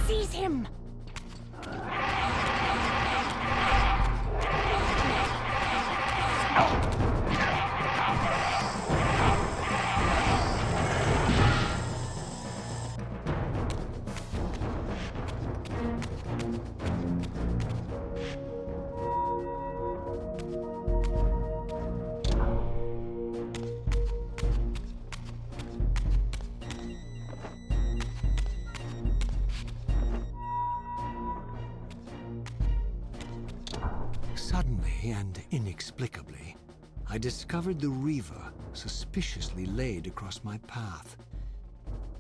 Seize him! Suddenly and inexplicably, I discovered the Reaver suspiciously laid across my path.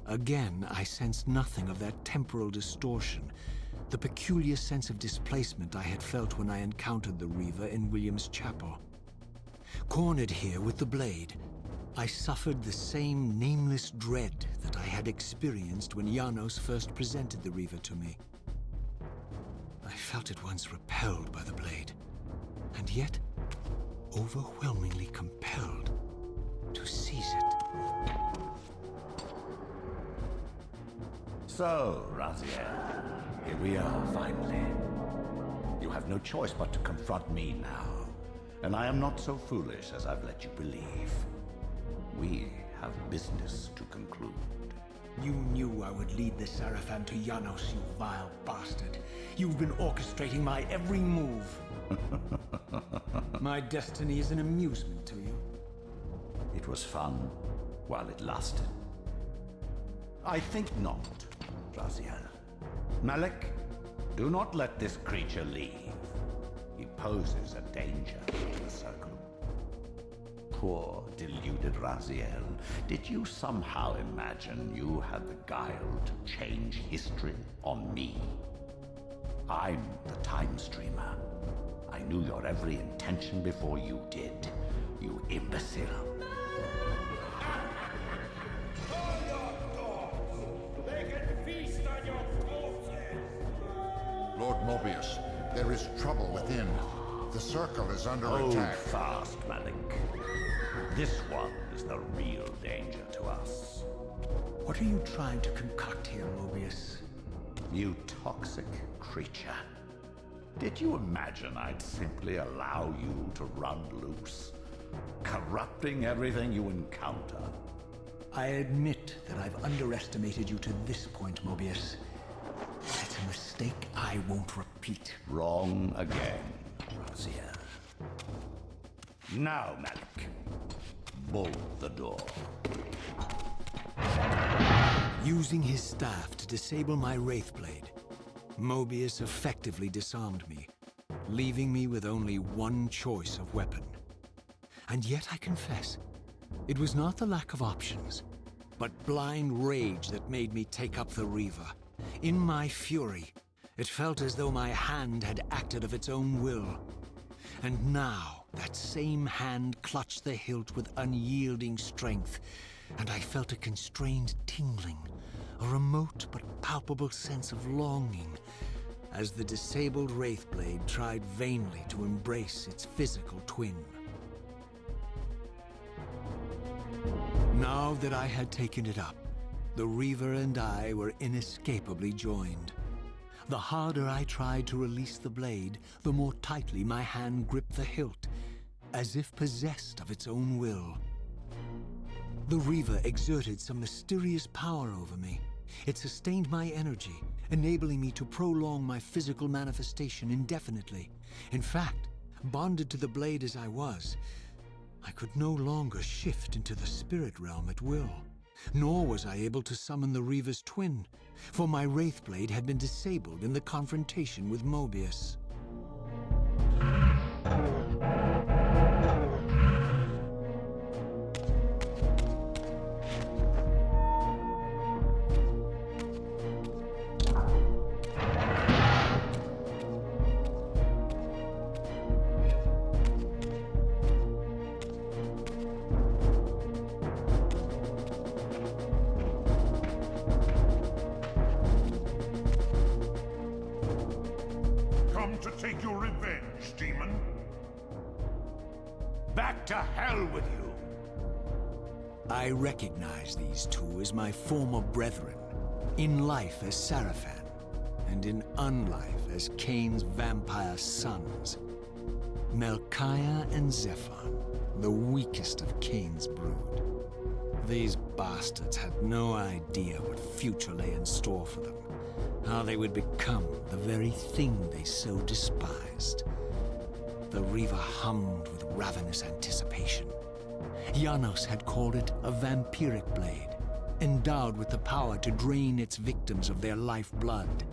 Again, I sensed nothing of that temporal distortion, the peculiar sense of displacement I had felt when I encountered the Reaver in William's chapel. Cornered here with the blade, I suffered the same nameless dread that I had experienced when Janos first presented the Reaver to me. I felt at once repelled by the blade, and yet overwhelmingly compelled to seize it. So, Raziel, here we are finally. You have no choice but to confront me now, and I am not so foolish as I've let you believe. We have business to conclude. You knew I would lead the Seraphim to Janos, you vile bastard. You've been orchestrating my every move. My destiny is an amusement to you. It was fun while it lasted. I think not, Raziel. Malik, do not let this creature leave. He poses a danger to the Circle. Poor, deluded Raziel. Did you somehow imagine you had the guile to change history on me? I'm the Time Streamer. I knew your every intention before you did, you imbecile. They can feast on your corpses! Lord Mobius, there is trouble within. The Circle is under Hold attack. fast, Malik. This one is the real danger to us. What are you trying to concoct here, Mobius? You toxic creature. Did you imagine I'd simply allow you to run loose, corrupting everything you encounter? I admit that I've underestimated you to this point, Mobius. It's a mistake I won't repeat. Wrong again, Raziel. Now, Malik, bolt the door. Using his staff to disable my Wraithblade, Mobius effectively disarmed me, leaving me with only one choice of weapon. And yet I confess, it was not the lack of options, but blind rage that made me take up the Reaver. In my fury, it felt as though my hand had acted of its own will. And now, that same hand clutched the hilt with unyielding strength, and I felt a constrained tingling, a remote but palpable sense of longing, as the disabled Wraithblade tried vainly to embrace its physical twin. Now that I had taken it up, the Reaver and I were inescapably joined. The harder I tried to release the blade, the more tightly my hand gripped the hilt, as if possessed of its own will. The Reaver exerted some mysterious power over me. It sustained my energy, enabling me to prolong my physical manifestation indefinitely. In fact, bonded to the blade as I was, I could no longer shift into the spirit realm at will. Nor was I able to summon the Reaver's twin, for my Wraithblade had been disabled in the confrontation with Mobius. Come to take your revenge, demon? Back to hell with you! I recognize these two as my former brethren, in life as Sarafan, and in unlife as Kain's vampire sons. Melchiah and Zephon, the weakest of Kain's brood. These bastards had no idea what future lay in store for them, how they would become the very thing they so despised. The Reaver hummed with ravenous anticipation. Janos had called it a vampiric blade, endowed with the power to drain its victims of their lifeblood.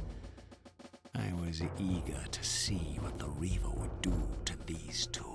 I was eager to see what the Reaver would do to these two.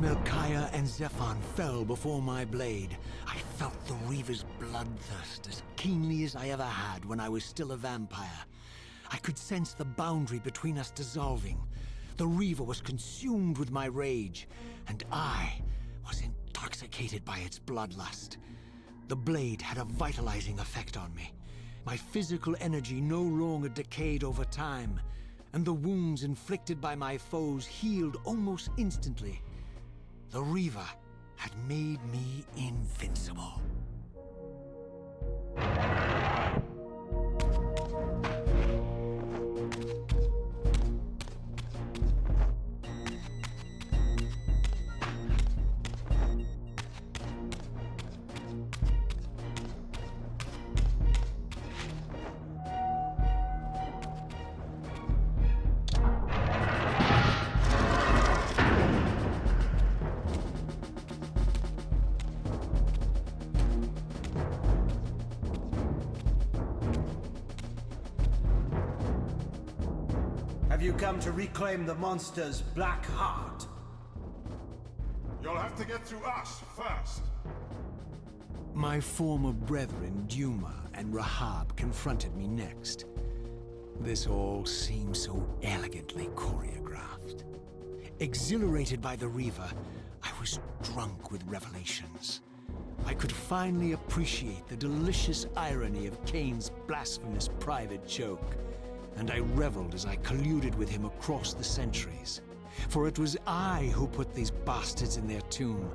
Melchiah and Zephon fell before my blade. I felt the Reaver's bloodthirst as keenly as I ever had when I was still a vampire. I could sense the boundary between us dissolving. The Reaver was consumed with my rage, and I was intoxicated by its bloodlust. The blade had a vitalizing effect on me. My physical energy no longer decayed over time, and the wounds inflicted by my foes healed almost instantly. The Reaver had made me invincible. Have you come to reclaim the monster's black heart? You'll have to get through us first. My former brethren, Duma and Rahab, confronted me next. This all seemed so elegantly choreographed. Exhilarated by the Reaver, I was drunk with revelations. I could finally appreciate the delicious irony of Kain's blasphemous private joke, and I reveled as I colluded with him across the centuries. For it was I who put these bastards in their tomb,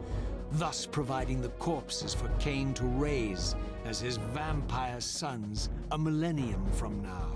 thus providing the corpses for Kain to raise as his vampire sons a millennium from now.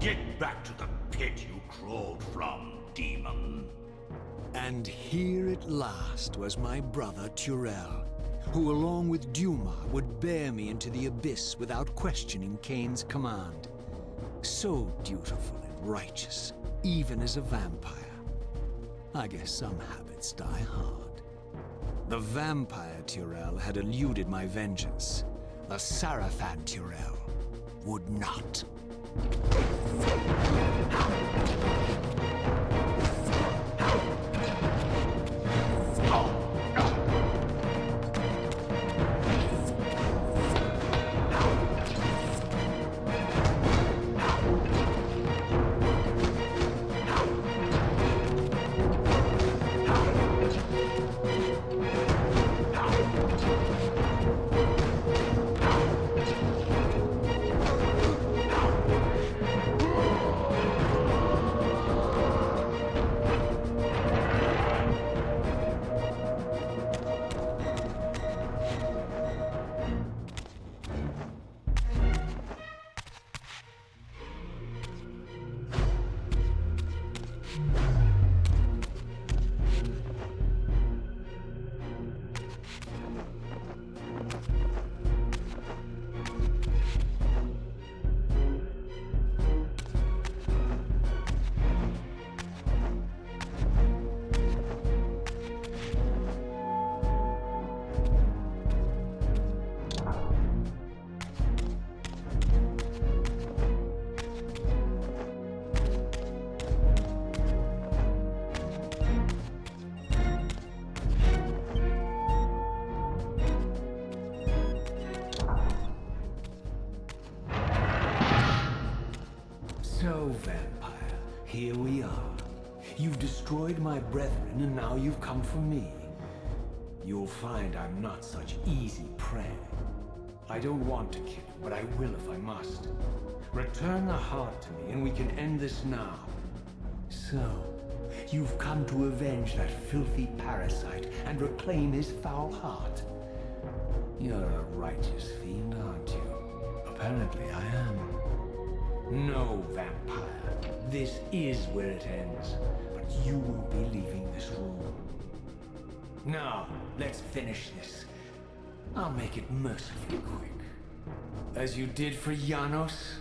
Get back to the pit you crawled from, demon. And here at last was my brother Turel, who along with Duma would bear me into the abyss without questioning Kain's command. So dutiful and righteous, even as a vampire. I guess some habits die hard. The vampire Turel had eluded my vengeance. The Sarafan Turel would not. vampire. Here we are. You've destroyed my brethren, and now you've come for me. You'll find I'm not such easy prey. I don't want to kill you, but I will if I must. Return the heart to me, and we can end this now. So, you've come to avenge that filthy parasite and reclaim his foul heart. You're a righteous fiend, aren't you? Apparently I am. No, vampire. This is where it ends. But you won't be leaving this room. Now, let's finish this. I'll make it mercifully quick. As you did for Janos?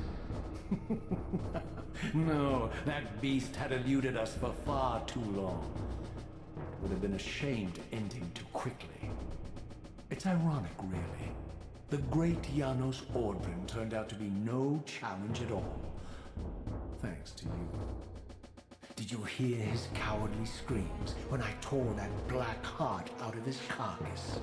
No, that beast had eluded us for far too long. It would have been a shame to end him too quickly. It's ironic, really. The great Janos Ordrin turned out to be no challenge at all. Thanks to you. Did you hear his cowardly screams when I tore that black heart out of his carcass?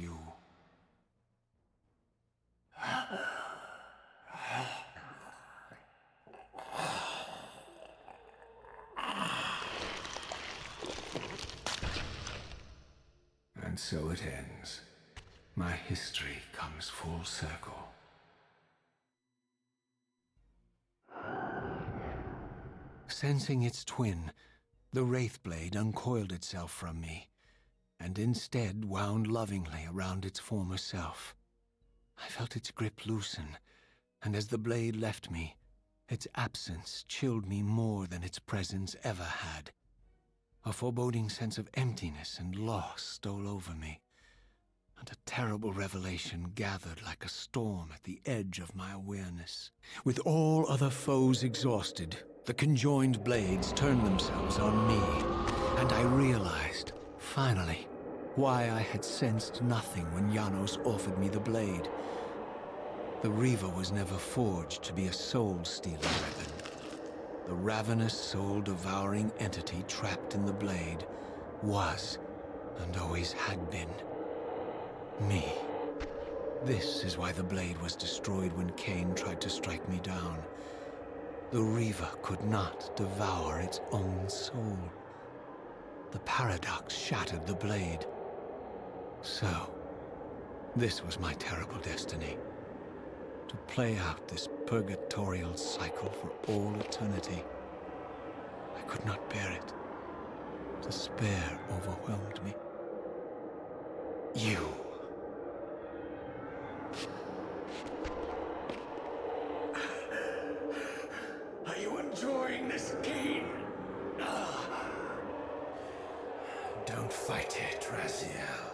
You. And so it ends. My history comes full circle. Sensing its twin, the Wraithblade uncoiled itself from me, and instead wound lovingly around its former self. I felt its grip loosen, and as the blade left me, its absence chilled me more than its presence ever had. A foreboding sense of emptiness and loss stole over me, and a terrible revelation gathered like a storm at the edge of my awareness. With all other foes exhausted, the conjoined blades turned themselves on me, and I realized, finally, why I had sensed nothing when Janos offered me the blade. The Reaver was never forged to be a soul-stealing weapon. The ravenous, soul-devouring entity trapped in the blade was, and always had been, me. This is why the blade was destroyed when Kain tried to strike me down. The Reaver could not devour its own soul. The paradox shattered the blade. So, this was my terrible destiny. To play out this purgatorial cycle for all eternity. I could not bear it. Despair overwhelmed me. You. Are you enjoying this game? Don't fight it, Raziel.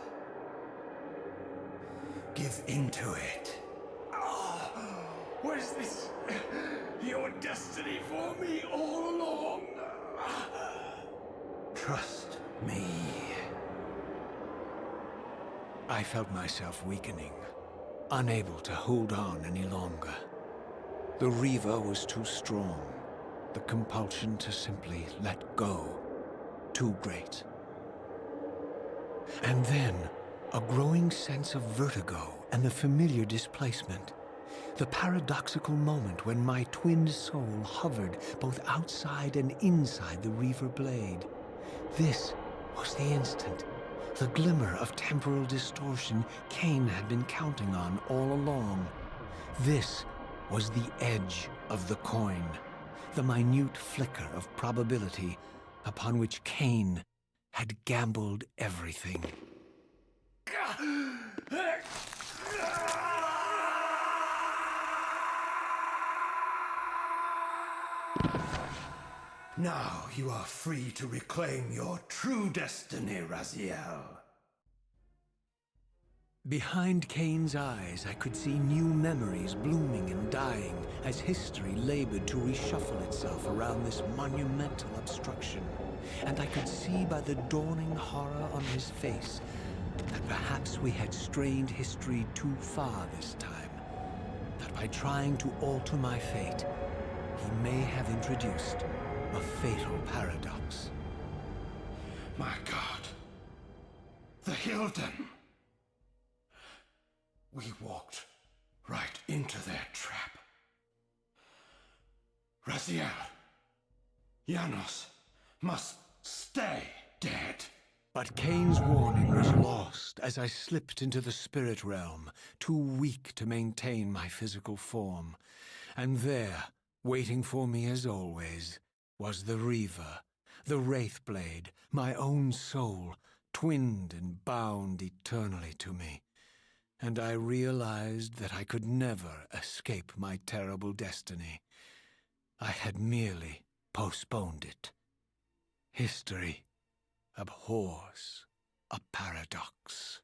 Give into it. Was this your destiny for me all along? Trust me. I felt myself weakening. unable to hold on any longer. The Reaver was too strong. The compulsion to simply let go, too great. And then, a growing sense of vertigo and the familiar displacement. The paradoxical moment when my twin soul hovered both outside and inside the Reaver blade. This was the instant, the glimmer of temporal distortion Kain had been counting on all along. This was the edge of the coin, the minute flicker of probability upon which Kain had gambled everything. Now you are free to reclaim your true destiny, Raziel. Behind Kain's eyes, I could see new memories blooming and dying as history labored to reshuffle itself around this monumental obstruction. And I could see by the dawning horror on his face that perhaps we had strained history too far this time. That by trying to alter my fate, he may have introduced a fatal paradox. My God. The Hilden. We walked right into their trap. Raziel, Janos must stay dead. But Kain's warning was lost as I slipped into the spirit realm, too weak to maintain my physical form. And there, waiting for me as always, was the Reaver, the Wraithblade, my own soul, twinned and bound eternally to me. And I realized that I could never escape my terrible destiny. I had merely postponed it. History abhors a paradox.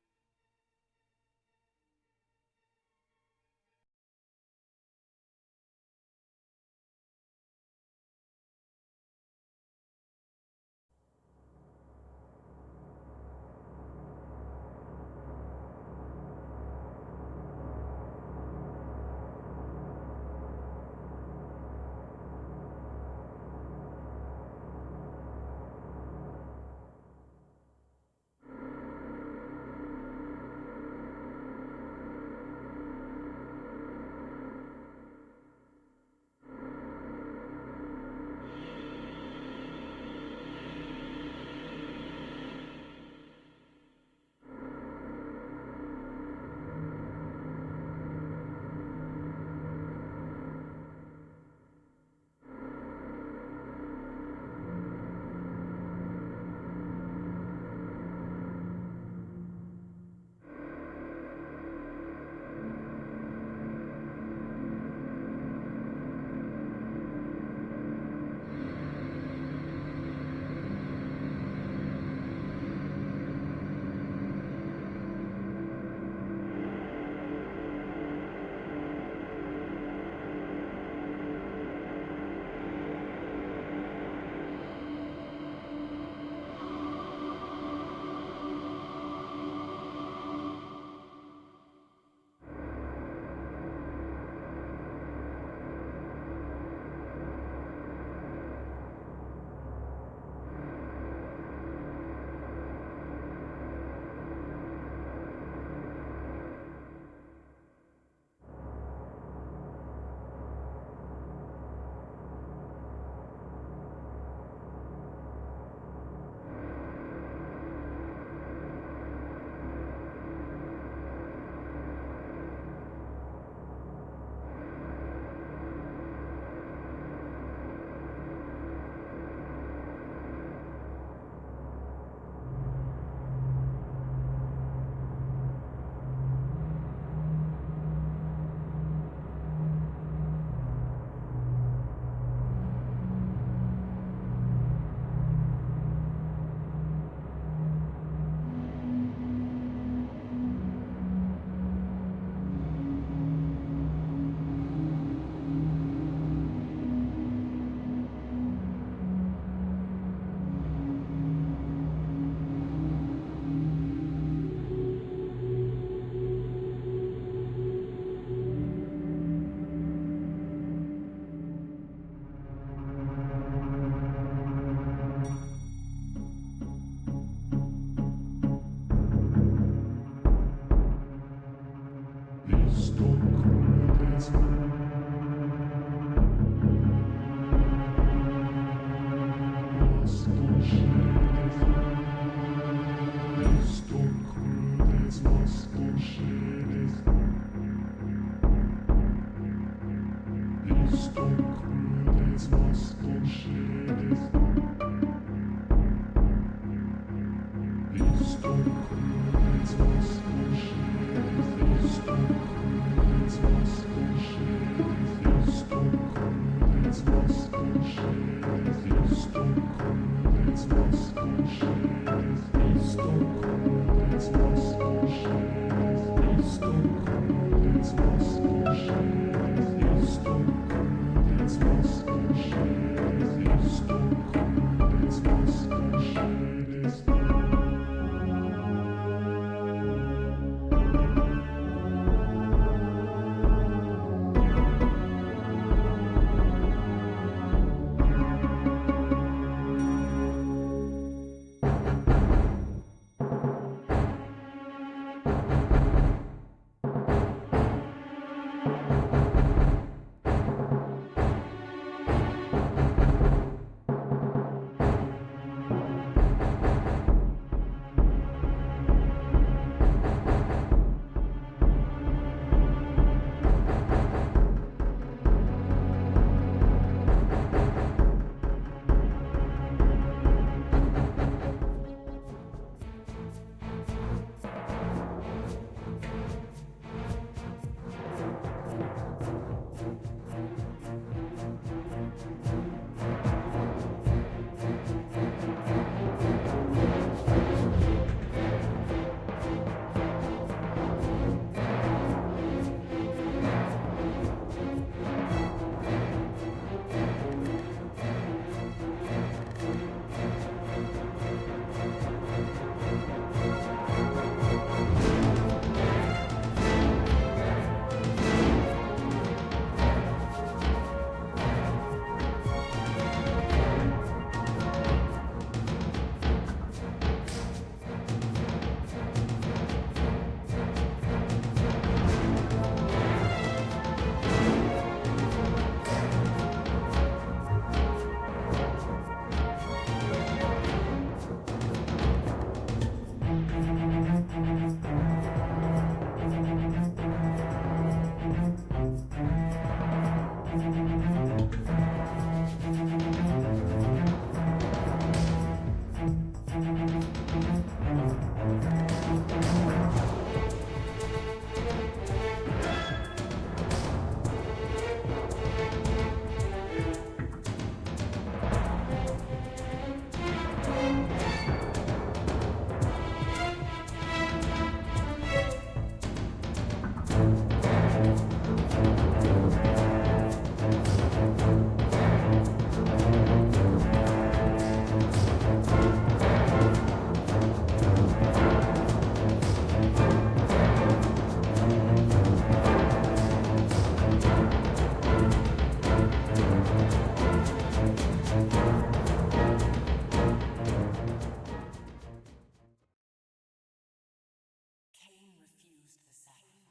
Kain refused the sacrifice.